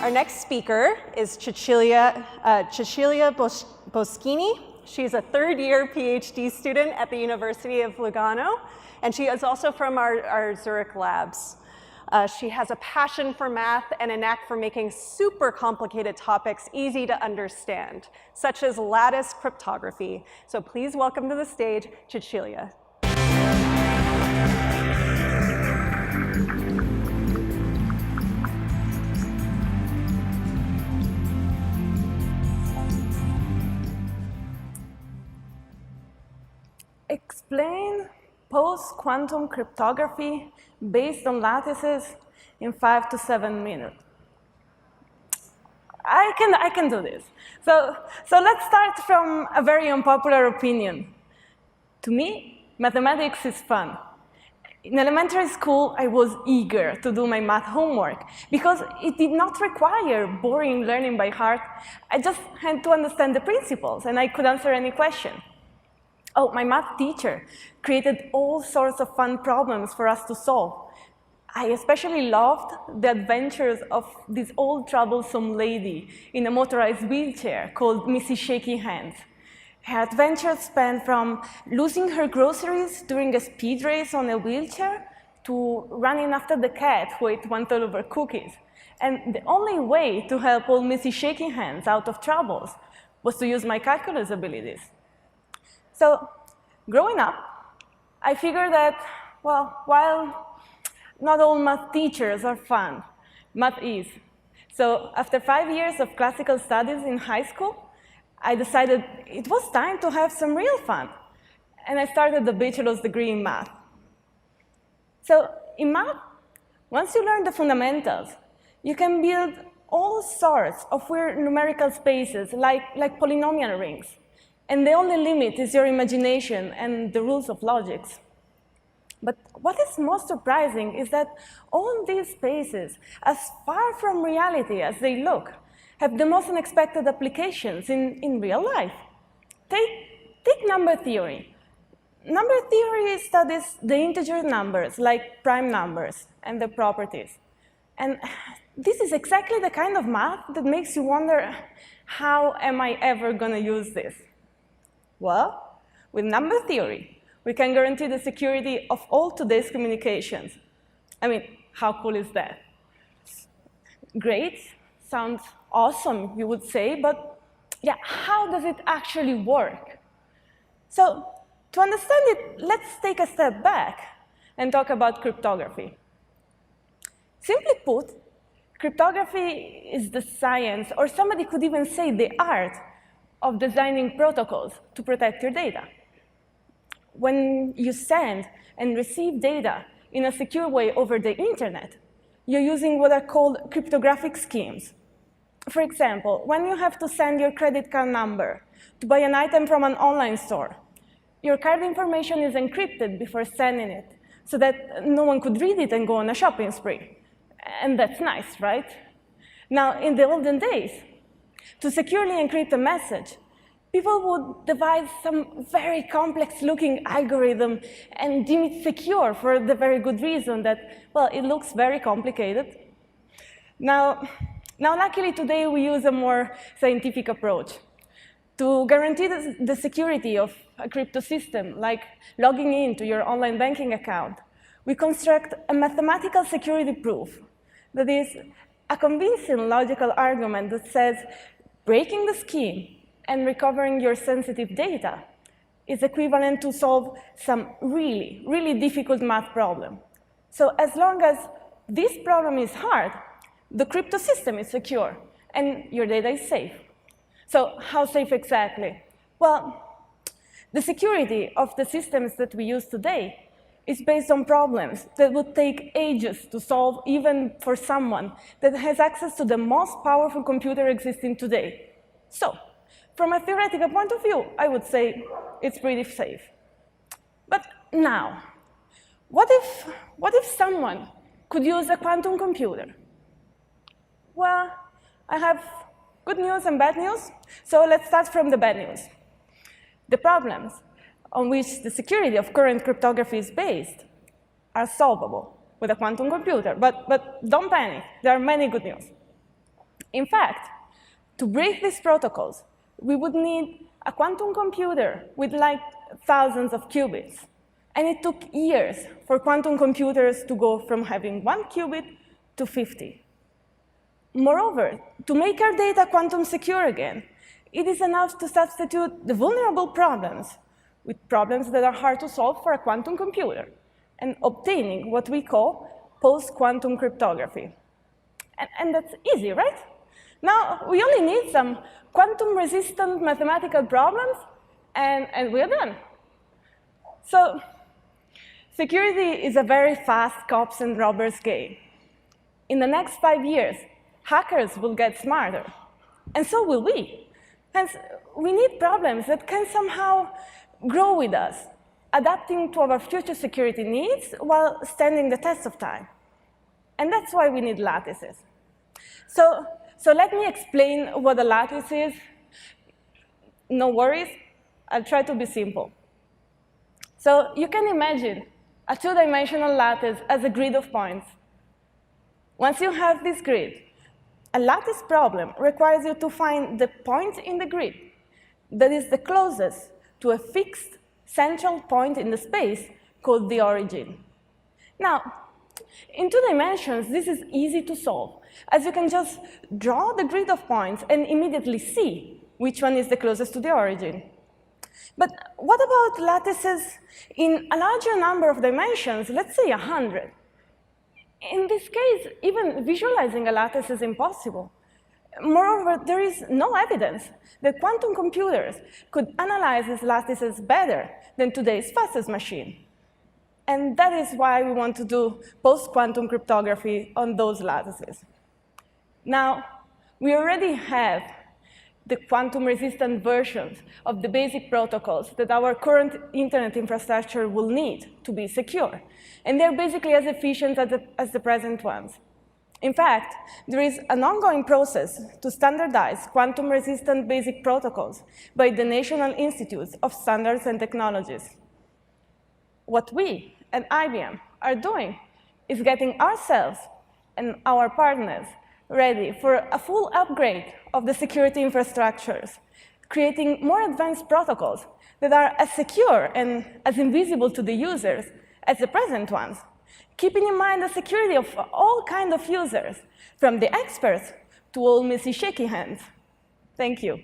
Our next speaker is Cecilia Boschini. She's a third-year PhD student at the University of Lugano, and she is also from our Zurich labs. She has a passion for math and a knack for making super complicated topics easy to understand, such as lattice cryptography. So please welcome to the stage, Cecilia. Explain post-quantum cryptography based on lattices in 5 to 7 minutes. I can do this. So let's start from a very unpopular opinion. To me, mathematics is fun. In elementary school, I was eager to do my math homework because it did not require boring learning by heart. I just had to understand the principles, and I could answer any question. Oh, my math teacher created all sorts of fun problems for us to solve. I especially loved the adventures of this old troublesome lady in a motorized wheelchair called Mrs. Shaky Hands. Her adventures spanned from losing her groceries during a speed race on a wheelchair to running after the cat who ate 1/3 of her cookies. And the only way to help old Mrs. Shaky Hands out of troubles was to use my calculus abilities. So, growing up, I figured that, well, while not all math teachers are fun, math is. So, after 5 years of classical studies in high school, I decided it was time to have some real fun. And I started a bachelor's degree in math. So, in math, once you learn the fundamentals, you can build all sorts of weird numerical spaces, like polynomial rings. And the only limit is your imagination and the rules of logics. But what is most surprising is that all these spaces, as far from reality as they look, have the most unexpected applications in real life. Take number theory. Number theory studies the integer numbers, like prime numbers, and their properties. And this is exactly the kind of math that makes you wonder, how am I ever going to use this? Well, with number theory, we can guarantee the security of all today's communications. I mean, how cool is that? Great, sounds awesome, you would say, but yeah, how does it actually work? So, to understand it, let's take a step back and talk about cryptography. Simply put, cryptography is the science, or somebody could even say the art, of designing protocols to protect your data. When you send and receive data in a secure way over the internet, you're using what are called cryptographic schemes. For example, when you have to send your credit card number to buy an item from an online store, your card information is encrypted before sending it so that no one could read it and go on a shopping spree. And that's nice, right? Now, in the olden days, to securely encrypt a message, people would devise some very complex-looking algorithm and deem it secure for the very good reason that, well, it looks very complicated. Now, luckily, today we use a more scientific approach. To guarantee the security of a crypto system, like logging into your online banking account, we construct a mathematical security proof that is a convincing logical argument that says breaking the scheme and recovering your sensitive data is equivalent to solve some really, really difficult math problem. So as long as this problem is hard, the crypto system is secure, and your data is safe. So how safe exactly? Well, the security of the systems that we use today is based on problems that would take ages to solve, even for someone that has access to the most powerful computer existing today. So, from a theoretical point of view, I would say it's pretty safe. But now, what if someone could use a quantum computer? Well, I have good news and bad news, so let's start from the bad news. The problems on which the security of current cryptography is based are solvable with a quantum computer. But don't panic, there are many good news. In fact, to break these protocols, we would need a quantum computer with like thousands of qubits. And it took years for quantum computers to go from having 1 qubit to 50. Moreover, to make our data quantum secure again, it is enough to substitute the vulnerable problems with problems that are hard to solve for a quantum computer, and obtaining what we call post-quantum cryptography. And that's easy, right? Now, we only need some quantum-resistant mathematical problems, and we're done. So, security is a very fast cops and robbers game. In the next 5 years, hackers will get smarter, and so will we. Hence, we need problems that can somehow grow with us, adapting to our future security needs while standing the test of time. And that's why we need lattices. So let me explain what a lattice is. No worries, I'll try to be simple. So you can imagine a two-dimensional lattice as a grid of points. Once you have this grid, a lattice problem requires you to find the point in the grid that is the closest to a fixed central point in the space called the origin. Now, in 2 dimensions, this is easy to solve, as you can just draw the grid of points and immediately see which one is the closest to the origin. But what about lattices in a larger number of dimensions, let's say 100? In this case, even visualizing a lattice is impossible. Moreover, there is no evidence that quantum computers could analyze these lattices better than today's fastest machine. And that is why we want to do post-quantum cryptography on those lattices. Now, we already have the quantum-resistant versions of the basic protocols that our current internet infrastructure will need to be secure. And they're basically as efficient as the present ones. In fact, there is an ongoing process to standardize quantum-resistant basic protocols by the National Institutes of Standards and Technologies. What we at IBM are doing is getting ourselves and our partners ready for a full upgrade of the security infrastructures, creating more advanced protocols that are as secure and as invisible to the users as the present ones, keeping in mind the security of all kinds of users, from the experts to all messy shaky hands. Thank you.